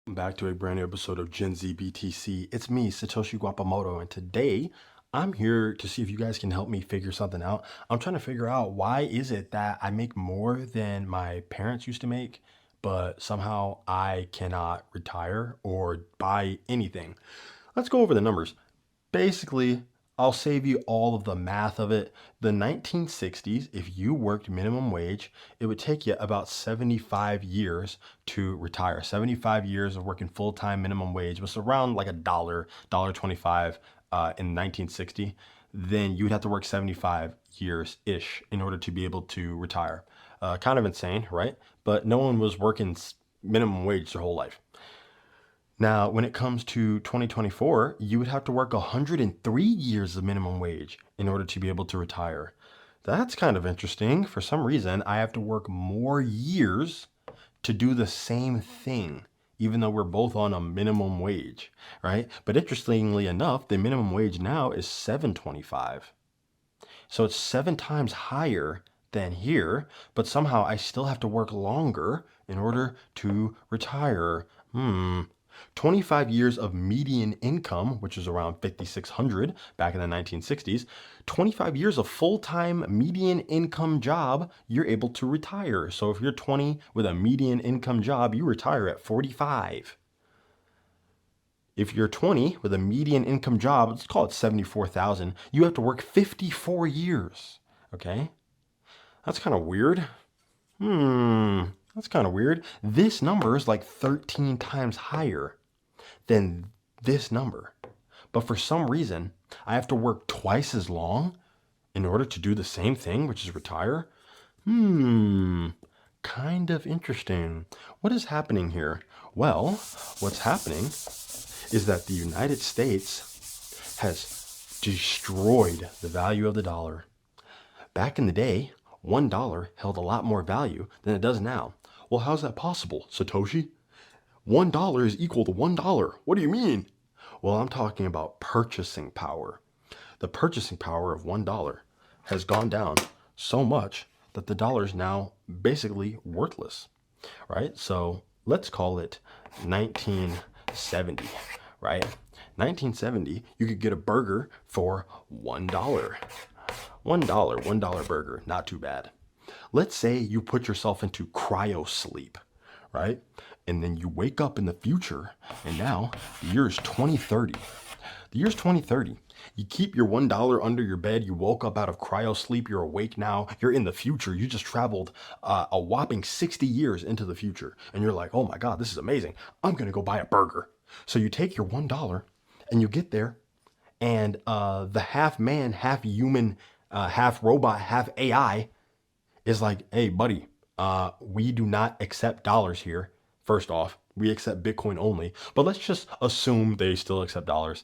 Back to a brand new episode of Gen Z BTC. It's me, Satoshi Guapamoto, and today I'm here to see if you guys can help me figure something out. I'm trying to figure out why is it that I make more than my parents used to make, but somehow I cannot retire or buy anything. Let's go over the numbers. Basically, I'll save you all of the math of it. The 1960s, if you worked minimum wage, it would take you about 75 years to retire. 75 years of working full-time minimum wage was around like dollar 25 in 1960. Then you would have to work 75 years-ish in order to be able to retire. Kind of insane, right? But no one was working minimum wage their whole life. Now, when it comes to 2024, you would have to work 103 years of minimum wage in order to be able to retire. That's kind of interesting. For some reason, I have to work more years to do the same thing, even though we're both on a minimum wage, right? But interestingly enough, the minimum wage now is 7.25. So it's 7 times higher than here, but somehow I still have to work longer in order to retire. 25 years of median income, which is around 5,600 back in the 1960s, 25 years of full-time median income job, you're able to retire. So if you're 20 with a median income job, you retire at 45. If you're 20 with a median income job, let's call it 74,000, you have to work 54 years. Okay? That's kind of weird. That's kind of weird. This number is like 13 times higher than this number. But for some reason, I have to work twice as long in order to do the same thing, which is retire. Kind of interesting. What is happening here? Well, what's happening is that the United States has destroyed the value of the dollar. Back in the day, $1 held a lot more value than it does now. Well, how's that possible, Satoshi? $1 is equal to $1. What do you mean? Well, I'm talking about purchasing power. The purchasing power of $1 has gone down so much that the dollar is now basically worthless, right? So let's call it 1970, right? 1970, you could get a burger for $1. $1 burger, not too bad. Let's say you put yourself into cryo sleep, right? And then you wake up in the future, and now the year is 2030. The year's 2030. You keep your $1 under your bed. You woke up out of cryo sleep. You're awake now. You're in the future. You just traveled a whopping 60 years into the future. And you're like, oh my God, this is amazing. I'm going to go buy a burger. So you take your $1 and you get there, and the half man, half human, half robot, half AI is like, hey, buddy, we do not accept dollars here. First off, we accept Bitcoin only, but let's just assume they still accept dollars.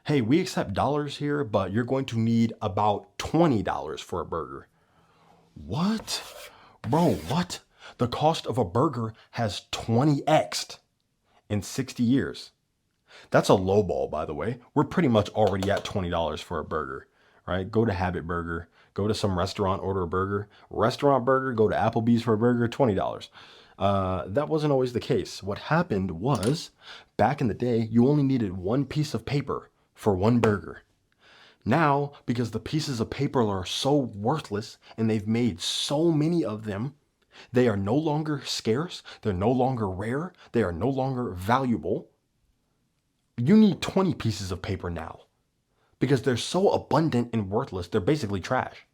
Hey, we accept dollars here, but you're going to need about $20 for a burger. What? Bro, what? The cost of a burger has 20x'd in 60 years. That's a low ball, by the way. We're pretty much already at $20 for a burger, right? Go to Habit Burger, go to some restaurant, order a burger. Restaurant burger, go to Applebee's for a burger, $20. That wasn't always the case. What happened was, back in the day, you only needed one piece of paper for one burger. Now, because the pieces of paper are so worthless and they've made so many of them, they are no longer scarce, they're no longer rare, they are no longer valuable. You need 20 pieces of paper now because they're so abundant and worthless, they're basically trash.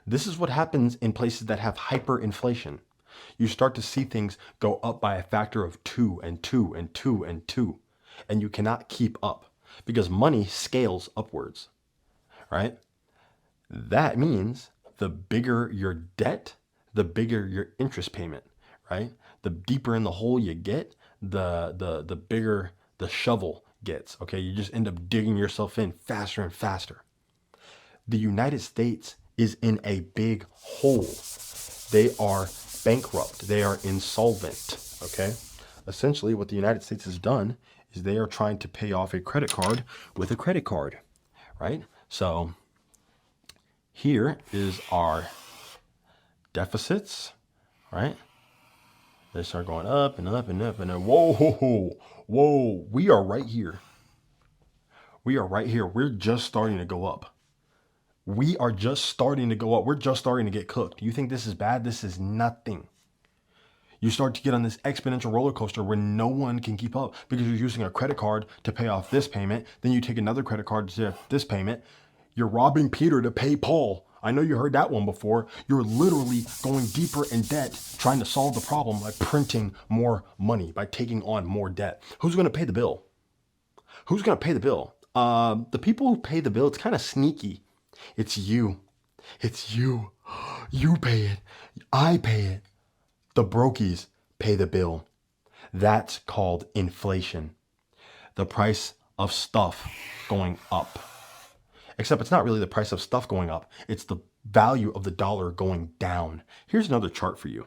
This is what happens in places that have hyperinflation. You start to see things go up by a factor of 2 and 2 and 2 and 2, and you cannot keep up because money scales upwards, right? That means the bigger your debt, the bigger your interest payment, right? The deeper in the hole you get, the bigger the shovel gets, okay? You just end up digging yourself in faster and faster. The United States is in a big hole. They are bankrupt. They are insolvent, okay? Essentially, what the United States has done is they are trying to pay off a credit card with a credit card, right? So here is our deficits, right? They start going up and up and up and up. Whoa, whoa, we are right here. We are right here. We're just starting to go up. We are just starting to go up. We're just starting to get cooked. You think this is bad? This is nothing. You start to get on this exponential roller coaster where no one can keep up because you're using a credit card to pay off this payment. Then you take another credit card to pay off this payment. You're robbing Peter to pay Paul. I know you heard that one before. You're literally going deeper in debt, trying to solve the problem by printing more money, by taking on more debt. Who's going to pay the bill? Who's going to pay the bill? The people who pay the bill, it's kind of sneaky. It's you. It's you. You pay it. I pay it. The brokies pay the bill. That's called inflation. The price of stuff going up. Except it's not really the price of stuff going up. It's the value of the dollar going down. Here's another chart for you.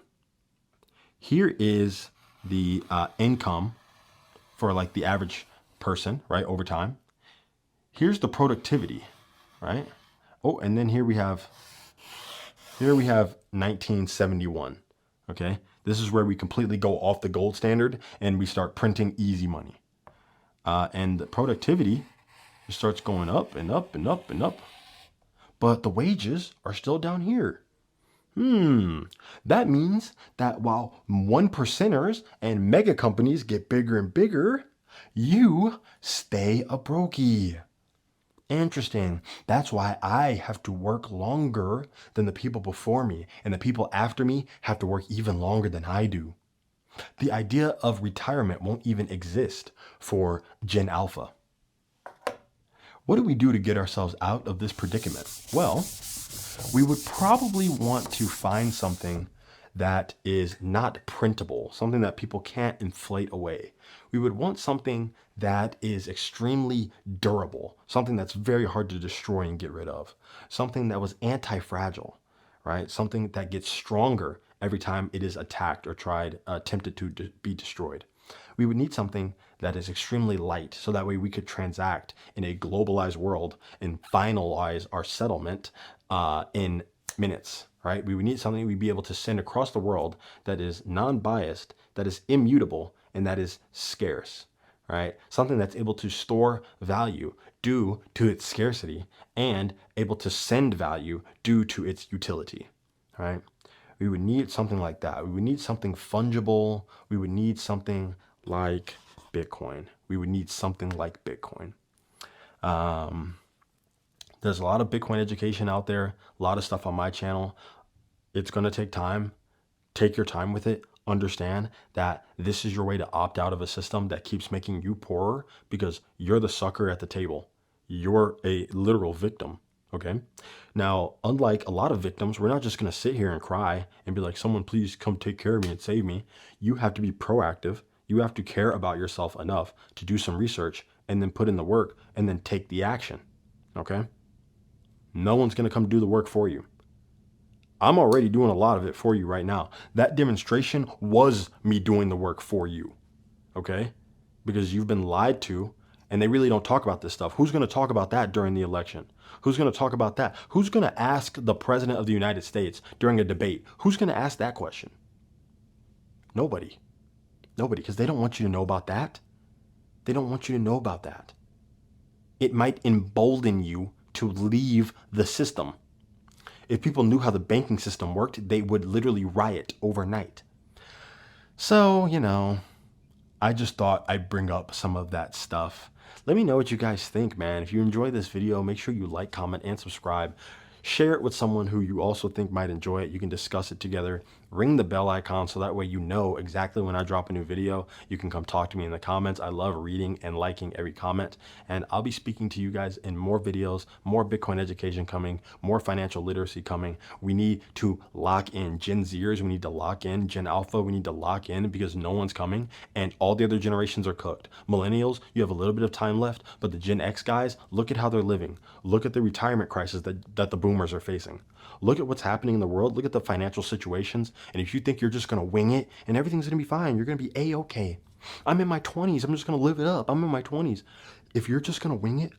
Here is the income for like the average person, right, over time. Here's the productivity, right? Oh, and then here we have 1971. Okay, this is where we completely go off the gold standard and we start printing easy money. And the productivity starts going up and up and up and up. But the wages are still down here. That means that while 1%ers and mega companies get bigger and bigger, you stay a brokey. Interesting. That's why I have to work longer than the people before me, and the people after me have to work even longer than I do. The idea of retirement won't even exist for Gen Alpha. What do we do to get ourselves out of this predicament? Well, we would probably want to find something that is not printable, something that people can't inflate away. We would want something that is extremely durable, something that's very hard to destroy and get rid of, something that was anti-fragile, right? Something that gets stronger every time it is attacked or attempted to be destroyed. We would need something that is extremely light so that way we could transact in a globalized world and finalize our settlement in minutes, right? We would need something we'd be able to send across the world that is non-biased, that is immutable, and that is scarce, right? Something that's able to store value due to its scarcity and able to send value due to its utility, right? We would need something like that. We would need something fungible. We would need something like Bitcoin. We would need something like Bitcoin. There's a lot of Bitcoin education out there, a lot of stuff on my channel. It's going to take time. Take your time with it. Understand that this is your way to opt out of a system that keeps making you poorer because you're the sucker at the table. You're a literal victim. Okay. Now, unlike a lot of victims, we're not just going to sit here and cry and be like, someone please come take care of me and save me. You have to be proactive. You have to care about yourself enough to do some research and then put in the work and then take the action. Okay. No one's going to come do the work for you. I'm already doing a lot of it for you right now. That demonstration was me doing the work for you. Okay. Because you've been lied to and they really don't talk about this stuff. Who's going to talk about that during the election? Who's going to talk about that? Who's going to ask the president of the United States during a debate? Who's going to ask that question? Nobody. Nobody, because they don't want you to know about that. They don't want you to know about that. It might embolden you to leave the system. If people knew how the banking system worked, they would literally riot overnight. So, I just thought I'd bring up some of that stuff. Let me know what you guys think, man. If you enjoy this video, make sure you like, comment, and subscribe. Share it with someone who you also think might enjoy it. You can discuss it together. Ring the bell icon so that way you know exactly when I drop a new video. You can come talk to me in the comments. I love reading and liking every comment. And I'll be speaking to you guys in more videos, more Bitcoin education coming, more financial literacy coming. We need to lock in Gen Zers. We need to lock in Gen Alpha. We need to lock in because no one's coming and all the other generations are cooked. Millennials, you have a little bit of time left, but the Gen X guys, look at how they're living. Look at the retirement crisis that the boomers are facing. Look at what's happening in the world. Look at the financial situations. And if you think you're just going to wing it and everything's going to be fine, you're going to be A-okay. I'm in my 20s. I'm just going to live it up. I'm in my 20s. If you're just going to wing it,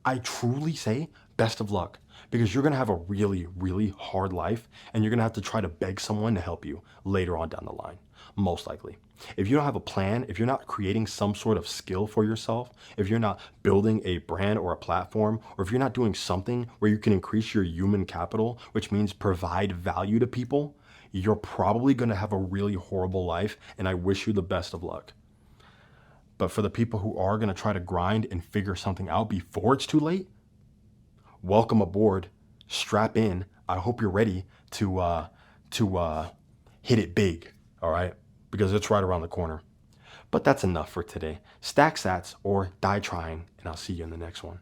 I truly say best of luck because you're going to have a really, really hard life and you're going to have to try to beg someone to help you later on down the line. most likely. If you don't have a plan, if you're not creating some sort of skill for yourself, if you're not building a brand or a platform, or if you're not doing something where you can increase your human capital, which means provide value to people, you're probably going to have a really horrible life, and I wish you the best of luck. But for the people who are going to try to grind and figure something out before it's too late, welcome aboard. Strap in. I hope you're ready to hit it big. All right, because it's right around the corner. But that's enough for today. Stack sats or die trying, and I'll see you in the next one.